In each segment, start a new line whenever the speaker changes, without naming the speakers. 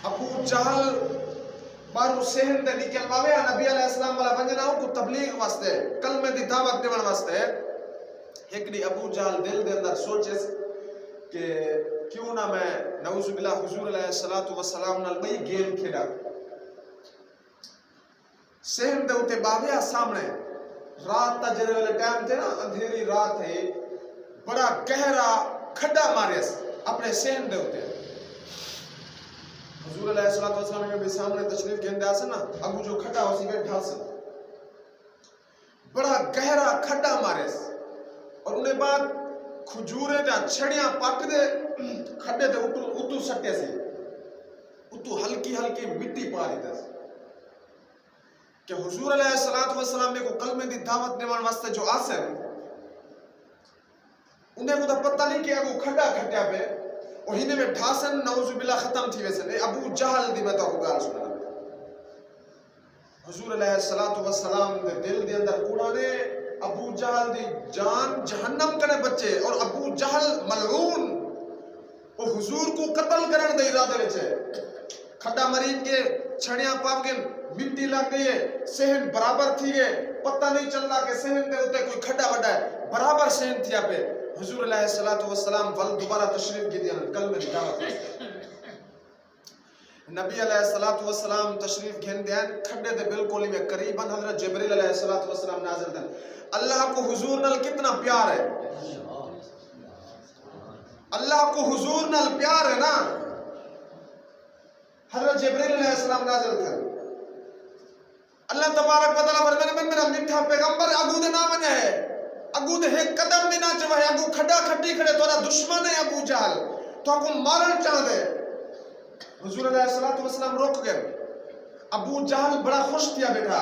ابو جہل بارو سہن دے نکل باوے نبی علیہ السلام والا ونجنا کو تبلیغ واسطے کلمے دی دعوت دیون واسطے ایک دی ابو جہل دل دے اندر سوچے کہ کیوں نہ میں نعوذ باللہ حضور علیہ الصلوۃ والسلام نال بئی گیم کھیڈا سہن دے اوتے باوے سامنے رات تا جڑے والے ٹائم تے نا اندھیری رات ہے بڑا گہرا کھڈا ماریس اپنے سہن دے اوتے حضور علیہ الصلوۃ والسلام کے بھی سامنے تشریف گھن دیا سن ابو جو کھڈا ہو سی بیٹھا سن بڑا گہرا کھڈا ماریس اور انہیں بعد کھجورے تے چھڑیاں پٹ دے کھڈے تے اتو سٹے سی اتو ہلکی ہلکی مٹی پا دیتا سی کہ حضور علیہ الصلوۃ والسلام نے کو کلمے دی دعوت دیون واسطے جو آسن انہیں کو پتہ نہیں کہ ابو کھڈا کھٹیا پہ اور ہنے میں ڈھاسن نعوذ باللہ ختم تھی ویسے ابو جہل دی میں تو گال سنا حضور علیہ الصلوۃ والسلام دے دل دے اندر کوڑا نے ابو جہل دی جان جہنم کنے بچے اور ابو جہل ملعون اور حضور کو قتل کرن دے ارادے وچ ہے کھڈا مریض کے چھڑیاں پاپ کے مٹی لگ گئی ہے سہن برابر تھی گئے پتہ نہیں چلتا کہ سہن دے ہوتے کوئی کھڈا وڈا ہے برابر سہن تھیا پہ حضور علیہ الصلوۃ والسلام ول دوبارہ تشریف کی دیا کلمے دی دعوت نبی علیہ الصلوۃ والسلام تشریف گھن دیا کھڈے دے بالکل میں قریبا حضرت جبریل علیہ الصلوۃ والسلام نازل تھے اللہ کو حضور نال کتنا پیار ہے اللہ کو حضور نال پیار ہے نا حضرت جبریل علیہ السلام نازل تھے اللہ تبارک و تعالی فرمانے میں میرا میٹھا پیغمبر اگو دے نام ہے اگو دے ایک قدم بھی نہ چوہے اگو کھڈا کھٹی کھڑے تورا دشمن ہے ابو جہل تو کو مارن چاہ دے حضور علیہ الصلوۃ والسلام روک گئے ابو جہل بڑا خوش تھیا بیٹھا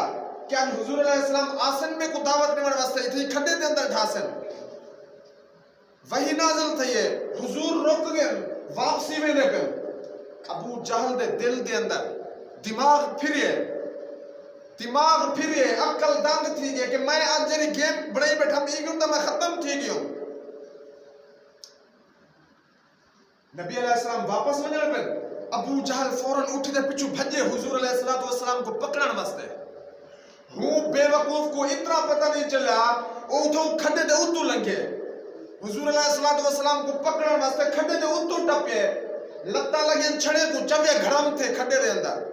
کہ حضور علیہ السلام آسن میں کو دعوت دیون واسطے تھی کھڈے دے اندر ڈھاسن وہی نازل تھی حضور روک گئے واپسی میں لے پہ ابو جہل دے دل دے اندر دماغ پھریے عقل دنگ تھی گئے کہ میں آج جنی گیم بڑھائی بیٹھا بھی گیوں تو میں ختم تھی گیوں نبی علیہ السلام واپس میں جڑ پہ ابو جہل فوراں اٹھ دے پچھو بھجے حضور علیہ الصلوۃ والسلام کو پکڑن واسطے ہوں بے وقوف کو اتنا پتہ نہیں چلا اتھوں کھڈے دے اتو لنگے حضور علیہ الصلوۃ والسلام کو پکڑن واسطے کھڈے دے اتو ٹپے لتا لگے چھڑے کو چوے گھرم تھے کھڈے دے اندر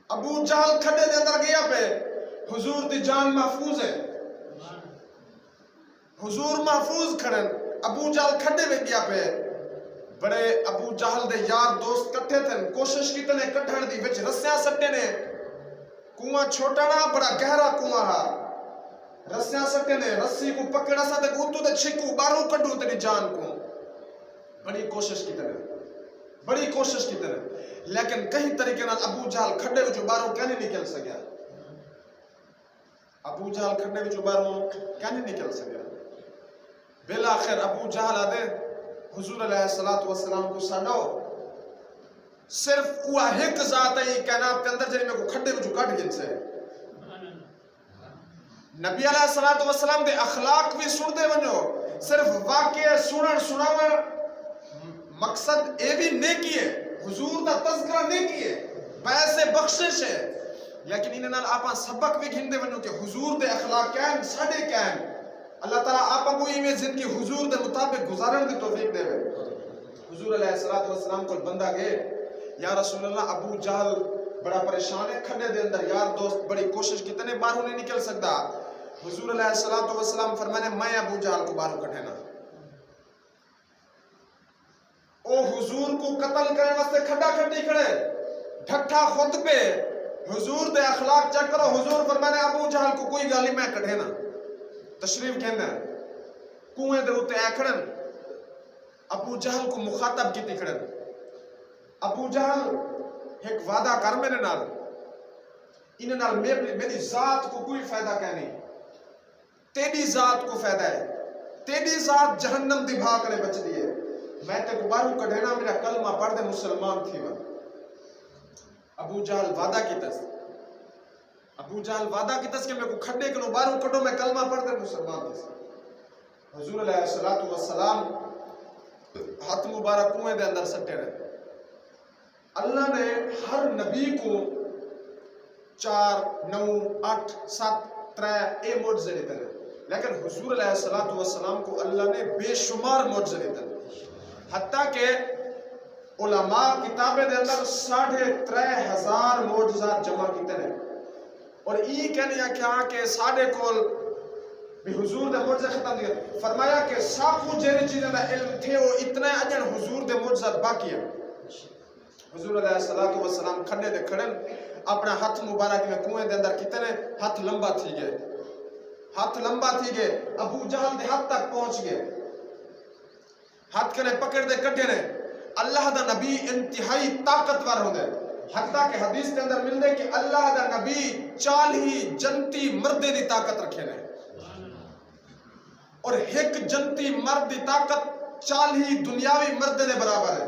ابو جہل کھڈے دے اندر گیا پہ حضور دی جان محفوظ ہے حضور محفوظ کھڑن ابو جہل کھڈے میں گیا پہ بڑے ابو جہل دے یار دوست کٹھے تھے کوشش کی تنے کٹھڑ دی وچ رسیاں سٹے نے کنواں چھوٹا نہ بڑا گہرا کنواں ہا رسیاں سٹے نے رسی کو پکڑا سا تے اتو تے چھکو بارو کڈو تیری جان کو بڑی کوشش کی طرح لیکن کہیں طریقے نال ابو جہل کھڈے وچوں باہروں کیوں نہیں نکل سکیا ابو جہل کھڈے وچوں باہروں کیوں نہیں نکل سکیا بالآخر ابو جہل آدے حضور علیہ الصلوۃ والسلام کو ساڈو صرف وہ ایک ذات ہے کائنات کے اندر جڑی میں کو کھڈے وچوں کڈ گن سے نبی علیہ الصلوۃ والسلام دے اخلاق بھی سن دے ونجو صرف واقعہ سنن سناون مقصد اے بھی نیکی ہے حضور دا تذکرہ نیکی ہے پیسے بخشش ہے لیکن انہاں نال آپاں سبق بھی گھن دے ونجو کہ حضور دے اخلاق کیا ہیں ساڈے کیا ہیں اللہ تعالیٰ آپاں کو ایویں زندگی حضور دے مطابق گزارن دی توفیق دے حضور علیہ الصلوۃ والسلام کو بندہ گئے یا رسول اللہ ابو جہل بڑا پریشان ہے کھڈے دے اندر یار دوست بڑی کوشش کی تنے باہروں نہیں نکل سکتا حضور علیہ الصلوۃ والسلام فرمانے میں ابو جہل کو باہروں کٹھے نا او حضور کو قتل کرنے واسطے کھڈا کھٹی کھڑے ڈھٹا خود پہ حضور دے اخلاق چیک کرو حضور فرمانے ابو جہل کو کوئی گالی میں کٹھے نا تشریف کہنا کنویں دے اوتے اے کھڑن ابو جہل کو مخاطب کیتی کھڑن ابو جہل ایک وعدہ کر میرے نال انہاں نال میری ذات کو کوئی فائدہ کہہ نہیں تیری ذات کو فائدہ ہے تیری ذات جہنم دی بھا کرے بچ دی ہے میں تے کو باہروں کڈھینا میرا کلمہ پڑھ دے مسلمان تھی ون ابو جہل وعدہ کیتس کہ میں کو کھڈے کنو باہروں کڈو میں کلمہ پڑھ دے مسلمان تھی حضور علیہ الصلوۃ والسلام ہاتھ مبارک کنویں دے اندر سٹے رہے اللہ نے ہر نبی کو 4 9 8 7 3 اے معجزے دیتے ہیں، لیکن حضور علیہ السلام کو اللہ نے بے شمار معجزے دیتے ہیں، حتیٰ کہ علماء کتابیں دے اندر 3500 معجزات جمع کیتے ہیں، اور یہ کہنے کیا کہ ساڑھے کول بھی حضور دے معجزے ختم دیئے، فرمایا کہ ساکو جیری چیزیں دا علم تھے وہ اتنے اجن حضور دے معجزات باقی ہیں۔ حضور علیہ السلام کھڑے دے کھڑن اپنا ہاتھ مبارک میں کنویں دے اندر کتنے ہاتھ لمبا تھی گئے، ابو جہل دے ہاتھ تک پہنچ گئے، ہاتھ کنے پکڑ دے کٹے نے، اللہ دا نبی انتہائی طاقتور ہوں دے، حتیٰ کہ حدیث کے اندر مل دے کہ اللہ دا نبی 40 جنتی مردے دی طاقت رکھے نے، اور ایک جنتی مرد دی طاقت 40 دنیاوی مردے دے برابر ہے۔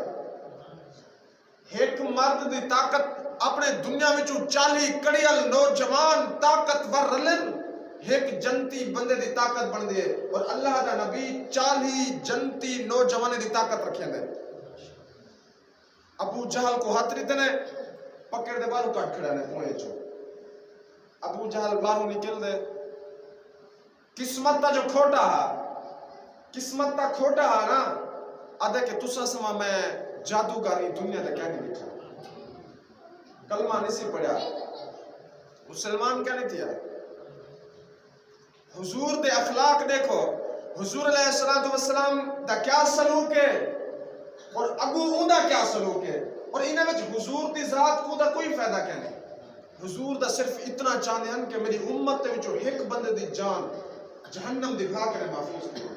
ایک مرد دی طاقت اپنے دنیا میں 40 کڑیل نوجوان طاقتور رلن ایک جنتی بندے دی طاقت بن دیئے، اور اللہ دا نبی 40 جنتی نوجوانے دی طاقت رکھیں دے۔ ابو جہل کو ہاتھ ریتے نے پکڑ دے باہروں کٹ کھڑا نے پوئے چو، ابو جہل باہروں نکل دے، قسمت تا جو کھوٹا نا آدھے کہ تسا سما میں جادوگاری دنیا دے کیا نہیں دکھا، کلمہ نہیں سی پڑھا، مسلمان کیا نہیں تھیا۔ حضور دے اخلاق دیکھو، حضور علیہ السلام دا کیا سلوک ہے اور اگو اون دا کیا سلوک ہے، اور انہیں وچ حضور دی ذات کو دا کوئی فائدہ کیا نہیں۔ حضور دا صرف اتنا چاہتے ہیں کہ میری امت تے وچوں ایک بندے دی جان جہنم دی بھاگ نے محفوظ کی۔